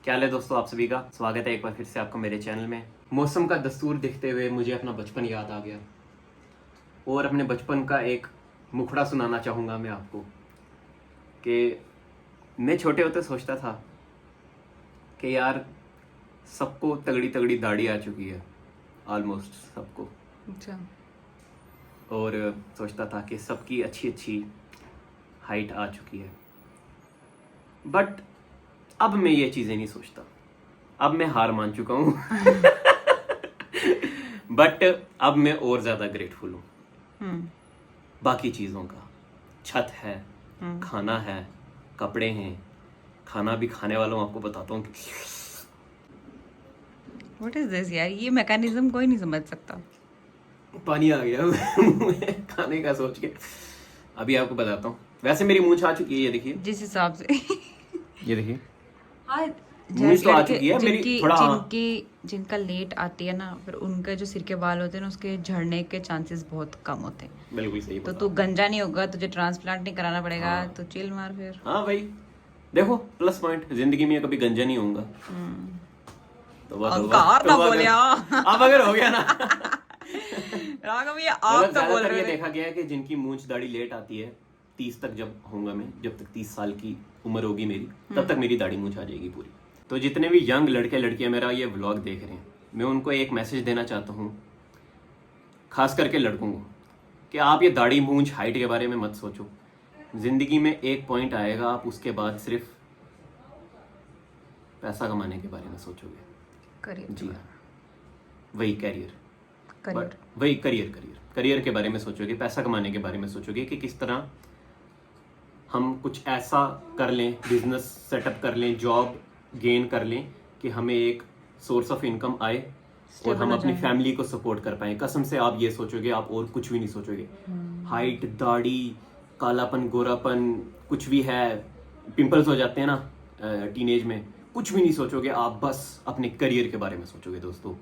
क्या हाल है दोस्तों, आप सभी का स्वागत है एक बार फिर से आपको मेरे चैनल में। मौसम का दस्तूर देखते हुए मुझे अपना बचपन याद आ गया और अपने बचपन का एक मुखड़ा सुनाना चाहूँगा मैं आपको कि मैं छोटे होते सोचता था कि यार सबको तगड़ी तगड़ी दाढ़ी आ चुकी है, ऑलमोस्ट सबको। अच्छा। और सोचता था कि सबकी अच्छी अच्छी हाइट आ चुकी है, बट अब मैं ये चीज़ें नहीं सोचता। अब मैं हार मान चुका हूँ बट अब मैं और ज़्यादा ग्रेटफुल हूँ बाकी चीज़ों का। छत है, खाना है, कपड़े हैं, खाना भी खाने वालों आपको बताता हूँ कि व्हाट इज दिस यार, ये मैकेनिज्म कोई नहीं समझ सकता। पानी आ गया मुंह में खाने का सोच के। अभी आपको बताता हूँ। वैसे मेरी मूंछ आ चुकी है, ये देखिए, जिस हिसाब से ये देखिए हाँ, मूंछ तो आ लड़के चुकी है मेरी जिनकी थोड़ा। जिनकी जिनका लेट आती है ना, फिर उनके जो सिर के बाल होते हैं ना, उसके झड़ने के चांसेस बहुत कम होते हैं। बिल्कुल सही तो बोला। तू गंजा नहीं होगा, तुझे ट्रांसप्लांट नहीं कराना पड़ेगा, हाँ। तो चिल मार फिर। हाँ भाई, देखो प्लस पॉइंट, जिंदगी में कभी गंजा नहीं होऊंगा। तौबा तौबा अहंकार ना तौबा अगर बोलिया अब अगर हो गया ना राघव, ये आप मतलब तो बोल ज्यादातर ये रहे थे। देखा गया है कि जिनकी मूंछ दाढ़ी लेट आती है, 30 तक जब होऊंगा मैं, जब तक 30 साल की उम्र होगी मेरी, तब तक मेरी दाढ़ी मूंछ आ जाएगी पूरी। तो जितने भी यंग लड़के लड़कियां मेरा ये व्लॉग देख रहे हैं, मैं उनको एक मैसेज देना चाहता हूँ, खास करके लड़कों को, कि आप ये दाढ़ी मूंछ हाइट के बारे में मत सोचो। जिंदगी में एक पॉइंट आएगा, आप उसके बाद सिर्फ पैसा कमाने के बारे में सोचोगे। करियर जी हाँ, वही कैरियर, करियर बट वही करियर के बारे में सोचोगे, पैसा कमाने के बारे में सोचोगे कि किस तरह हम कुछ ऐसा कर लें, बिजनेस सेटअप कर लें, जॉब गेन कर लें कि हमें एक सोर्स ऑफ इनकम आए और हम Stable हो अपनी जाएं। फैमिली को सपोर्ट कर पाएं। कसम से आप ये सोचोगे, आप और कुछ भी नहीं सोचोगे। हाइट, दाढ़ी, कालापन, गोरापन, कुछ भी है, पिंपल्स हो जाते हैं ना टीनेज में, कुछ भी नहीं सोचोगे। आप बस अपने करियर के बारे में सोचोगे दोस्तों।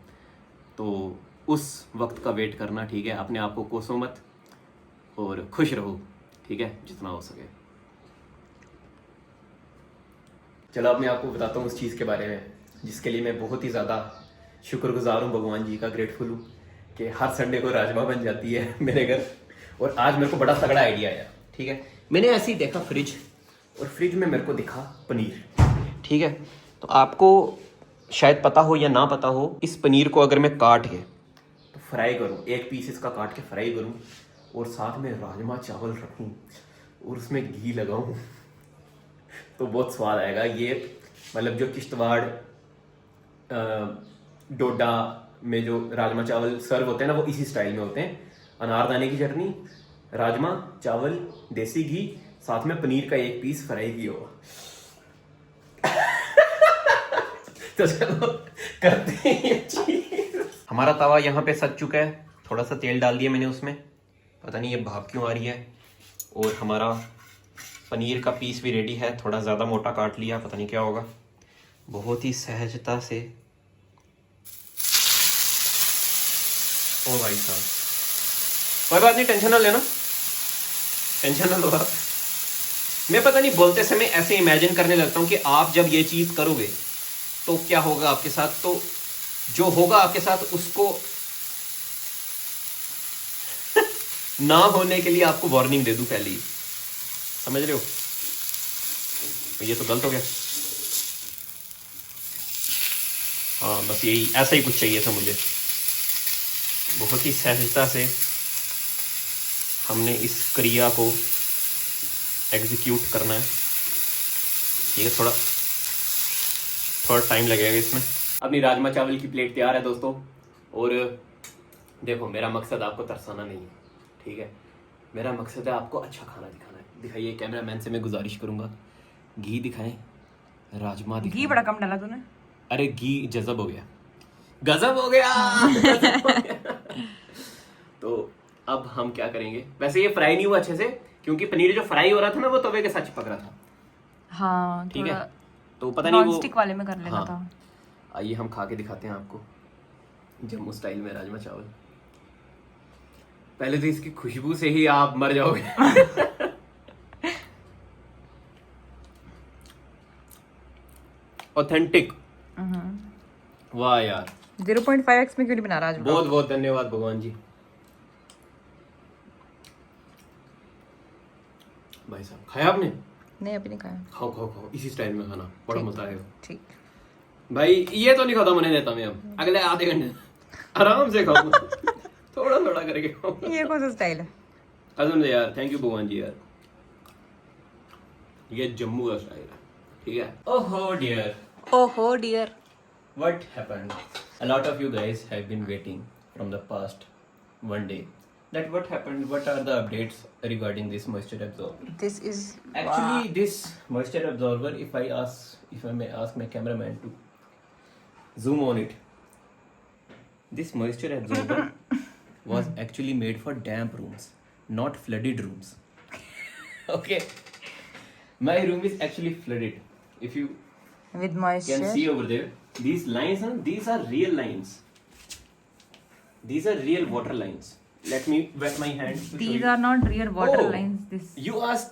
तो उस वक्त का वेट करना, ठीक है? अपने आप को कोसो मत और खुश रहो, ठीक है, जितना हो सके। चलो अब मैं आपको बताता हूँ उस चीज़ के बारे में जिसके लिए मैं बहुत ही ज़्यादा शुक्रगुजार हूँ, भगवान जी का ग्रेटफुल हूँ कि हर संडे को राजमा बन जाती है मेरे घर। और आज मेरे को बड़ा तगड़ा आइडिया आया, ठीक है? मैंने ऐसे ही देखा फ्रिज, और फ्रिज में मेरे को दिखा पनीर, ठीक है? तो आपको शायद पता हो या ना पता हो, इस पनीर को अगर मैं काट के तो फ्राई करूँ, एक पीस इसका काट के फ्राई करूँ और साथ में राजमा चावल रखूँ और उसमें घी लगाऊँ तो बहुत स्वाद आएगा। ये मतलब जो किश्तवाड़ डोडा में जो राजमा चावल सर्व होते हैं ना, वो इसी स्टाइल में होते हैं। अनारदाने की चटनी, राजमा चावल, देसी घी, साथ में पनीर का एक पीस फ्राई किया हुआ। तो चलो करते हैं ये चीज। हमारा तवा यहाँ पे सज चुका है, थोड़ा सा तेल डाल दिया मैंने उसमें, पता नहीं ये भाप क्यों आ रही है। और हमारा पनीर का पीस भी रेडी है, थोड़ा ज़्यादा मोटा काट लिया, पता नहीं क्या होगा। बहुत ही सहजता से, ओ भाई साहब, कोई बात नहीं, टेंशन ना लेना, टेंशन ना लो आप। मैं पता नहीं बोलते समय ऐसे इमेजिन करने लगता हूँ कि आप जब ये चीज़ करोगे तो क्या होगा आपके साथ। तो जो होगा आपके साथ उसको ना होने के लिए आपको वार्निंग दे दूं पहले ही, समझ रहे हो? ये तो गलत हो गया। हाँ बस यही, ऐसा ही कुछ चाहिए था मुझे। बहुत ही सहजता से हमने इस क्रिया को एग्जीक्यूट करना है, ठीक है? थोड़ा टाइम लगेगा इसमें। अपनी राजमा चावल की प्लेट तैयार है दोस्तों। और देखो, मेरा मकसद आपको तरसाना नहीं है, ठीक है? मेरा मकसद है आपको अच्छा खाना दिखाना है। दिखाइए, कैमरामैन से मैं गुजारिश करूंगा, घी दिखाएं, राजमा घी दिखाएं। बड़ा कम डाला तूने। अरे घी जज़ब हो गया, गजब हो गया, गजब हो गया। तो अब हम क्या करेंगे, वैसे ये फ्राई नहीं हुआ अच्छे से, क्योंकि पनीर जो फ्राई हो रहा था ना, वो तवे के साथ चिपक रहा था, हाँ, ठीक है? थोड़ा तो पता नहीं नॉन वो, स्टिक वाले में कर लेना हाँ। था। आइए हम खा के दिखाते हैं आपको जम्मू स्टाइल में राजमा चावल। पहले तो इसकी खुशबू से ही आप मर जाओगे। ऑथेंटिक। वाह यार, 0.5x में क्यों नहीं बना रहा आज? बहुत बहुत धन्यवाद भगवान जी। भाई साहब, खाया आपने? नहीं, अभी नहीं खाया। खाओ खाओ खाओ, इसी स्टाइल में खाना, बड़ा मजा आएगा। ठीक। भाई ये तो नहीं खत्म होने देता मैं, अब अगले आधे घंटे आराम से खाओ, थोड़ा थोड़ा करके खाओ। ये कौन सा स्टाइल है? कसम से यार, थैंक यू भगवान जी यार, ये जम्मू का स्टाइल है, ठीक है। ओहो डियर, ओहो dear, what happened? A lot of you guys have been waiting from the past one day that what happened, what are the updates regarding this moisture absorber. this is Actually this moisture absorber, if I may ask my cameraman to zoom on it, this moisture absorber was actually made for damp rooms, not flooded rooms. Okay, my room is actually flooded. If you with can moisture. see over there, these lines, these are real lines, these are real water lines. Let me wet my hands to show These you. are not real water Oh, lines. This you ask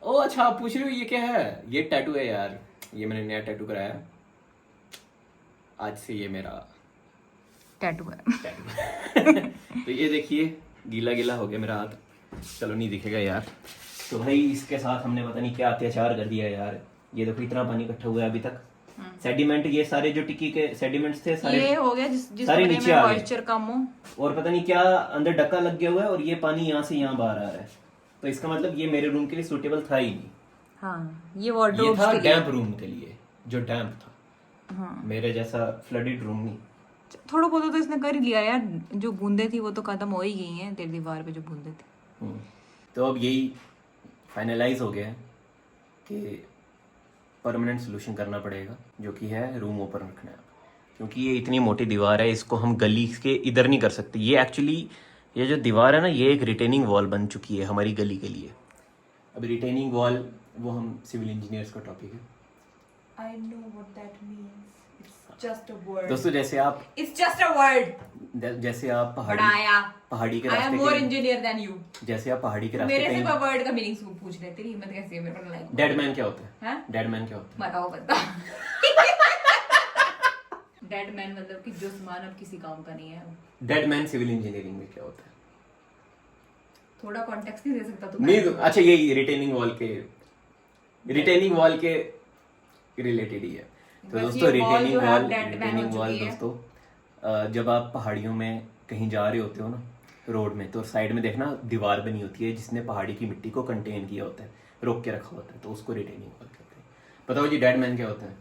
ओ अच्छा, आप पूछ रहे हो ये क्या है? ये tattoo है यार, ये मैंने नया टैटू कराया है। आज से ये मेरा टैटू है। टैटू। तो ये देखिए, गीला गीला हो गया मेरा हाथ, चलो नहीं दिखेगा यार। तो भाई इसके साथ हमने पता नहीं क्या अत्याचार कर दिया यार। ये देखो इतना पानी इकट्ठा हुआ है अभी तक, सेडिमेंट, ये सारे जो टिक्की के सेडिमेंट्स थे सारे, ये हो गया जिस सारे कमरे नीचे में आ गए। मॉइस्चर कम हो, और पता नहीं क्या अंदर डक्का लग गया हुआ है, और ये पानी यहाँ से यहाँ बाहर आ रहा है। तो इसका मतलब ये मेरे रूम के लिए सूटेबल था ही नहीं। हाँ, ये ये वार्डरोब्स था के लिए। डैम्प रूम के लिए, जो डैम्प था। हाँ, मेरे जैसा फ्लडेड रूम नहीं। थोड़ा बहुत तो इसने कर ही लिया यार। जो बूंदे थी वो तो खत्म हो ही गई हैं, तेरी दीवार पे जो बूंदे थी। तो अब यही फाइनलाइज हो गया है कि परमानेंट सोल्यूशन करना पड़ेगा, जो कि है रूम ओपन रखना है। क्योंकि ये इतनी मोटी दीवार है, इसको हम गली के इधर नहीं कर सकते। ये एक्चुअली, ये जो दीवार है ना, ये एक रिटेनिंग वॉल बन चुकी है हमारी गली के लिए। अब रिटेनिंग वॉल, वो हम सिविल इंजीनियर्स का टॉपिक है। I know what that means. It's just a word. दोस्तों जैसे आप It's just a word. जैसे आप पढ़ाया। पहाड़ी के I am रास्ते more के, engineer than you. जैसे आप पहाड़ी के रास्ते मेरे से कहीं, वर्ड का मीनिंग पूछ रहे, तेरी हिम्मत कैसी है मेरे को लाइक। डेड मैन क्या होता है? हाँ? डेड मैन क्या होता बताओ बता। डेड मैन मतलब कि जो सामान अब किसी काम का नहीं है। है? डेड मैन सिविल इंजीनियरिंग में क्या होता है? थोड़ा कॉन्टेक्स्ट नहीं दे सकता तू? नहीं तो अच्छा, यही रिटेनिंग वॉल के रिलेटेड ही है। तो बस दोस्तों ये wall जो है अब dead man रिटेनिंग हो वॉल चुकी है। दोस्तों, जब आप पहाड़ियों में कहीं जा रहे होते हो ना, रोड में, तो साइड में देखना दीवार बनी होती है जिसने पहाड़ी की मिट्टी को कंटेन किया होता है, रोक के रखा होता है, तो उसको रिटेनिंग वॉल कहते हैं। बताओ जी, डेड मैन क्या होता है?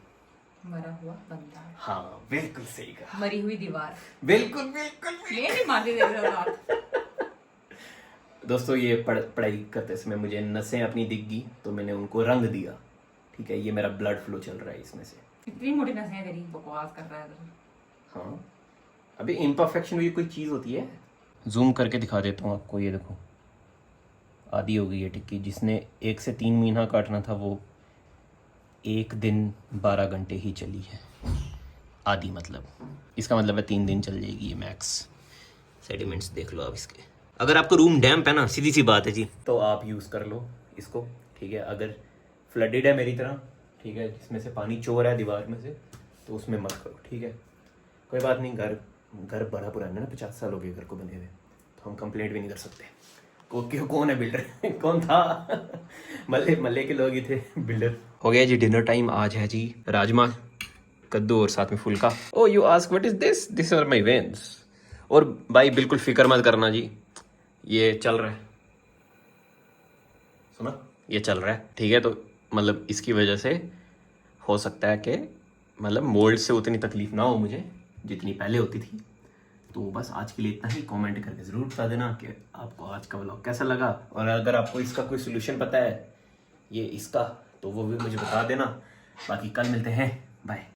मरा हुआ बंदा। हाँ बिल्कुल सही कहा, मरी हुई दीवार। बिल्कुल बिल्कुल। ये नहीं मारती दे रहे हो आप। दोस्तों ये पढ़ाई करते समय मुझे नसें अपनी दिख गई, तो मैंने उनको रंग दिया। ठीक है, ये मेरा ब्लड फ्लो चल रहा है इसमें से। इतनी मोटी नसें तेरी, बकवास कर रहा है तू। हाँ, अभी इम्परफेक्शन भी कोई चीज़ होती है। जूम करके दिखा देता हूँ आपको, ये देखो आधी हो गई है टिक्की। जिसने 1 से 3 महीना काटना था, वो 1 दिन 12 घंटे ही चली है। आधी मतलब, इसका मतलब है 3 दिन चल जाएगी ये मैक्स। सेडिमेंट्स देख लो आप इसके। अगर आपका रूम डैम्प है ना, सीधी सी बात है जी, तो आप यूज़ कर लो इसको। ठीक है, अगर फ्लडेड है मेरी तरह, ठीक है, जिसमें से पानी चो रहा है दीवार में से, तो उसमें मत करो। ठीक है, कोई बात नहीं, घर बड़ा पुराना ना, 50 साल हो गए घर को बने हुए, तो हम कंप्लेंट भी नहीं कर सकते। कौन है बिल्डर? कौन था? मल्ले के लोग ही थे बिल्डर। हो गया जी डिनर टाइम। आज है जी राजमा, कद्दू और साथ में फुल्का। Oh you ask what is this? This are my veins. और भाई बिल्कुल फिक्र मत करना जी, ये चल रहा है, सुना, ये चल रहा है। ठीक है, तो मतलब इसकी वजह से हो सकता है कि मतलब मोल्ड से उतनी तकलीफ ना हो मुझे जितनी पहले होती थी। तो बस आज के लिए इतना ही। कमेंट करके ज़रूर बता देना कि आपको आज का व्लॉग कैसा लगा, और अगर आपको इसका कोई सोल्यूशन पता है ये इसका, तो वो भी मुझे बता देना। बाकी कल मिलते हैं, बाय।